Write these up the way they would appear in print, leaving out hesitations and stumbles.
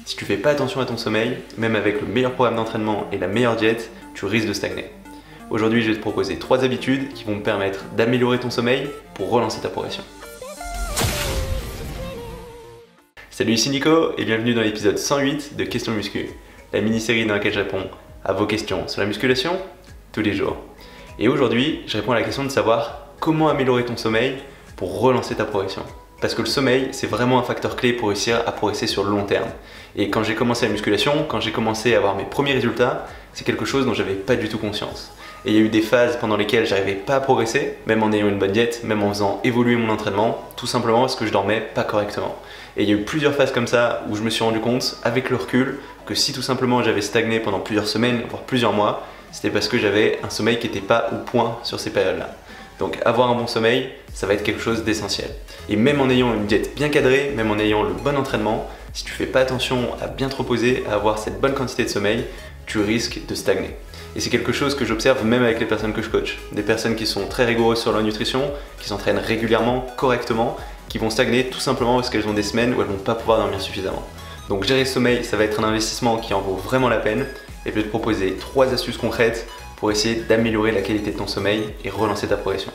Si tu fais pas attention à ton sommeil, même avec le meilleur programme d'entraînement et la meilleure diète, tu risques de stagner. Aujourd'hui, je vais te proposer 3 habitudes qui vont te permettre d'améliorer ton sommeil pour relancer ta progression. Salut, ici Nico et bienvenue dans l'épisode 108 de Questions Muscu, la mini-série dans laquelle je réponds à vos questions sur la musculation tous les jours. Et aujourd'hui, je réponds à la question de savoir comment améliorer ton sommeil pour relancer ta progression. Parce que le sommeil, c'est vraiment un facteur clé pour réussir à progresser sur le long terme. Et quand j'ai commencé la musculation, quand j'ai commencé à avoir mes premiers résultats, c'est quelque chose dont j'avais pas du tout conscience. Et il y a eu des phases pendant lesquelles j'arrivais pas à progresser, même en ayant une bonne diète, même en faisant évoluer mon entraînement, tout simplement parce que je dormais pas correctement. Et il y a eu plusieurs phases comme ça où je me suis rendu compte, avec le recul, que si tout simplement j'avais stagné pendant plusieurs semaines, voire plusieurs mois, c'était parce que j'avais un sommeil qui n'était pas au point sur ces périodes-là. Donc avoir un bon sommeil, ça va être quelque chose d'essentiel. Et même en ayant une diète bien cadrée, même en ayant le bon entraînement, si tu fais pas attention à bien te reposer, à avoir cette bonne quantité de sommeil, tu risques de stagner. Et c'est quelque chose que j'observe même avec les personnes que je coach. Des personnes qui sont très rigoureuses sur leur nutrition, qui s'entraînent régulièrement, correctement, qui vont stagner tout simplement parce qu'elles ont des semaines où elles vont pas pouvoir dormir suffisamment. Donc gérer le sommeil, ça va être un investissement qui en vaut vraiment la peine. Et je vais te proposer 3 astuces concrètes pour essayer d'améliorer la qualité de ton sommeil et relancer ta progression.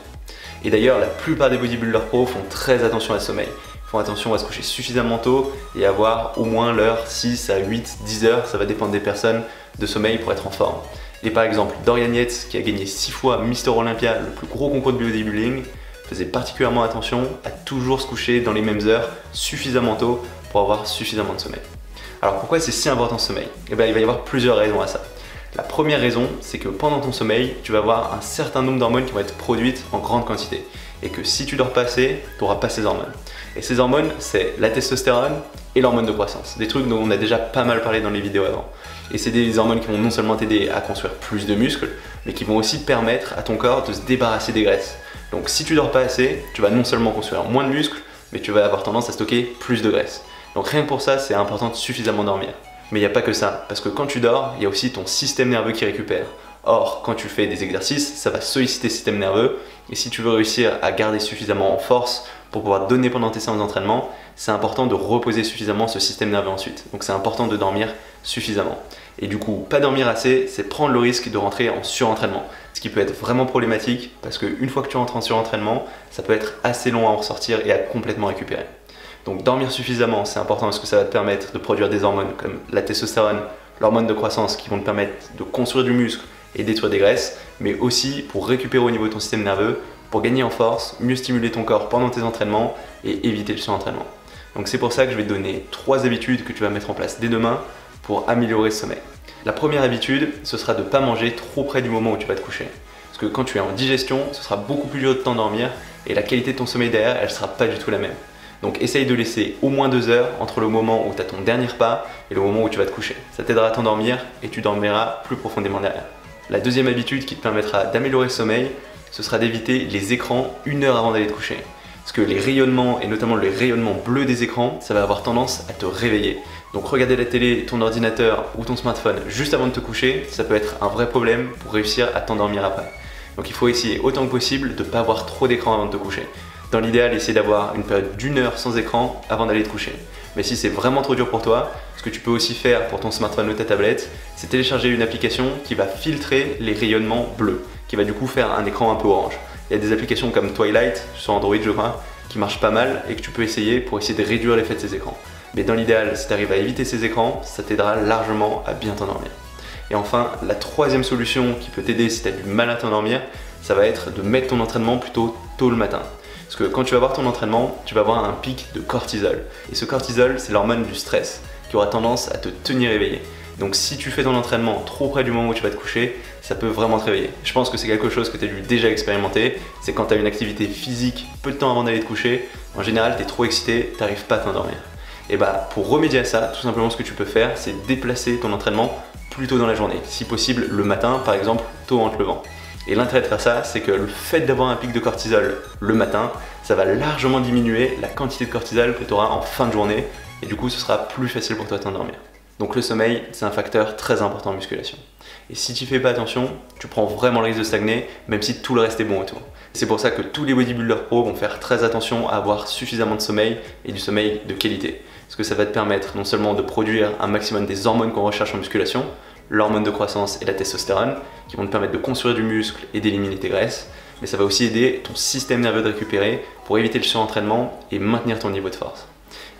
Et d'ailleurs, la plupart des bodybuilders pro font très attention à ce sommeil. Ils font attention à se coucher suffisamment tôt et avoir au moins l'heure 6 à 8, 10 heures, ça va dépendre des personnes, de sommeil pour être en forme. Et par exemple, Dorian Yates, qui a gagné 6 fois Mister Olympia, le plus gros concours de bodybuilding, faisait particulièrement attention à toujours se coucher dans les mêmes heures, suffisamment tôt, pour avoir suffisamment de sommeil. Alors pourquoi c'est si important ce sommeil? Eh bien, il va y avoir plusieurs raisons à ça. La première raison, c'est que pendant ton sommeil, tu vas avoir un certain nombre d'hormones qui vont être produites en grande quantité. Et que si tu dors pas assez, tu n'auras pas ces hormones. Et ces hormones, c'est la testostérone et l'hormone de croissance. Des trucs dont on a déjà pas mal parlé dans les vidéos avant. Et c'est des hormones qui vont non seulement t'aider à construire plus de muscles, mais qui vont aussi permettre à ton corps de se débarrasser des graisses. Donc si tu dors pas assez, tu vas non seulement construire moins de muscles, mais tu vas avoir tendance à stocker plus de graisse. Donc rien que pour ça, c'est important de suffisamment dormir. Mais il n'y a pas que ça, parce que quand tu dors, il y a aussi ton système nerveux qui récupère. Or, quand tu fais des exercices, ça va solliciter le système nerveux, et si tu veux réussir à garder suffisamment en force pour pouvoir donner pendant tes séances d'entraînement, c'est important de reposer suffisamment ce système nerveux ensuite. Donc c'est important de dormir suffisamment. Et du coup, pas dormir assez, c'est prendre le risque de rentrer en surentraînement. Ce qui peut être vraiment problématique, parce qu'une fois que tu rentres en surentraînement, ça peut être assez long à en ressortir et à complètement récupérer. Donc dormir suffisamment, c'est important parce que ça va te permettre de produire des hormones comme la testostérone, l'hormone de croissance qui vont te permettre de construire du muscle et détruire des graisses, mais aussi pour récupérer au niveau de ton système nerveux, pour gagner en force, mieux stimuler ton corps pendant tes entraînements et éviter le surentraînement. Donc c'est pour ça que je vais te donner 3 habitudes que tu vas mettre en place dès demain pour améliorer ce sommeil. La première habitude, ce sera de ne pas manger trop près du moment où tu vas te coucher. Parce que quand tu es en digestion, ce sera beaucoup plus dur de t'endormir et la qualité de ton sommeil derrière, elle ne sera pas du tout la même. Donc essaye de laisser au moins 2 heures entre le moment où tu as ton dernier repas et le moment où tu vas te coucher. Ça t'aidera à t'endormir et tu dormiras plus profondément derrière. La deuxième habitude qui te permettra d'améliorer le sommeil, ce sera d'éviter les écrans 1 heure avant d'aller te coucher. Parce que les rayonnements, et notamment les rayonnements bleus des écrans, ça va avoir tendance à te réveiller. Donc regarder la télé, ton ordinateur ou ton smartphone juste avant de te coucher, ça peut être un vrai problème pour réussir à t'endormir après. Donc il faut essayer autant que possible de ne pas avoir trop d'écran avant de te coucher. Dans l'idéal, essayer d'avoir une période d'1 heure sans écran avant d'aller te coucher. Mais si c'est vraiment trop dur pour toi, ce que tu peux aussi faire pour ton smartphone ou ta tablette, c'est télécharger une application qui va filtrer les rayonnements bleus, qui va du coup faire un écran un peu orange. Il y a des applications comme Twilight, sur Android je crois, qui marchent pas mal et que tu peux essayer pour essayer de réduire l'effet de ces écrans. Mais dans l'idéal, si tu arrives à éviter ces écrans, ça t'aidera largement à bien t'endormir. Et enfin, la troisième solution qui peut t'aider si tu as du mal à t'endormir, ça va être de mettre ton entraînement plutôt tôt le matin. Parce que quand tu vas avoir ton entraînement, tu vas avoir un pic de cortisol. Et ce cortisol, c'est l'hormone du stress, qui aura tendance à te tenir éveillé. Donc si tu fais ton entraînement trop près du moment où tu vas te coucher, ça peut vraiment te réveiller. Je pense que c'est quelque chose que tu as dû déjà expérimenter. C'est quand tu as une activité physique peu de temps avant d'aller te coucher, en général tu es trop excité, tu n'arrives pas à t'endormir. Et bah pour remédier à ça, tout simplement ce que tu peux faire, c'est déplacer ton entraînement plus tôt dans la journée. Si possible le matin par exemple, tôt en te levant. Et l'intérêt de faire ça, c'est que le fait d'avoir un pic de cortisol le matin, ça va largement diminuer la quantité de cortisol que tu auras en fin de journée et du coup ce sera plus facile pour toi de t'endormir. Donc le sommeil, c'est un facteur très important en musculation. Et si tu fais pas attention, tu prends vraiment le risque de stagner, même si tout le reste est bon autour. C'est pour ça que tous les bodybuilders pro vont faire très attention à avoir suffisamment de sommeil et du sommeil de qualité. parce que ça va te permettre non seulement de produire un maximum des hormones qu'on recherche en musculation, l'hormone de croissance et la testostérone, qui vont te permettre de construire du muscle et d'éliminer tes graisses, mais ça va aussi aider ton système nerveux de récupérer pour éviter le surentraînement et maintenir ton niveau de force.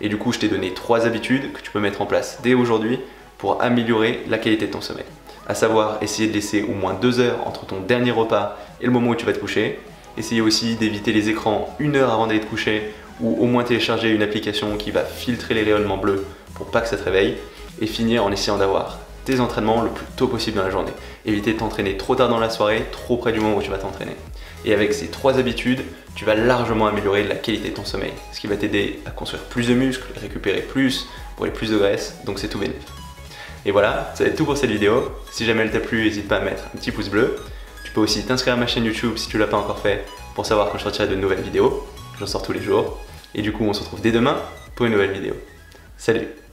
Et du coup, je t'ai donné 3 habitudes que tu peux mettre en place dès aujourd'hui pour améliorer la qualité de ton sommeil. À savoir, essayer de laisser au moins 2 heures entre ton dernier repas et le moment où tu vas te coucher. Essayer aussi d'éviter les écrans 1 heure avant d'aller te coucher, ou au moins télécharger une application qui va filtrer les rayonnements bleus pour pas que ça te réveille. Et finir en essayant d'avoir tes entraînements le plus tôt possible dans la journée. Éviter de t'entraîner trop tard dans la soirée, trop près du moment où tu vas t'entraîner. Et avec ces 3 habitudes, tu vas largement améliorer la qualité de ton sommeil, ce qui va t'aider à construire plus de muscles, récupérer plus, brûler plus de graisse, donc c'est tout bénéf. Et voilà, ça va être tout pour cette vidéo. Si jamais elle t'a plu, n'hésite pas à mettre un petit pouce bleu. Tu peux aussi t'inscrire à ma chaîne YouTube si tu ne l'as pas encore fait pour savoir quand je sortirai de nouvelles vidéos. J'en sors tous les jours. Et du coup, on se retrouve dès demain pour une nouvelle vidéo. Salut!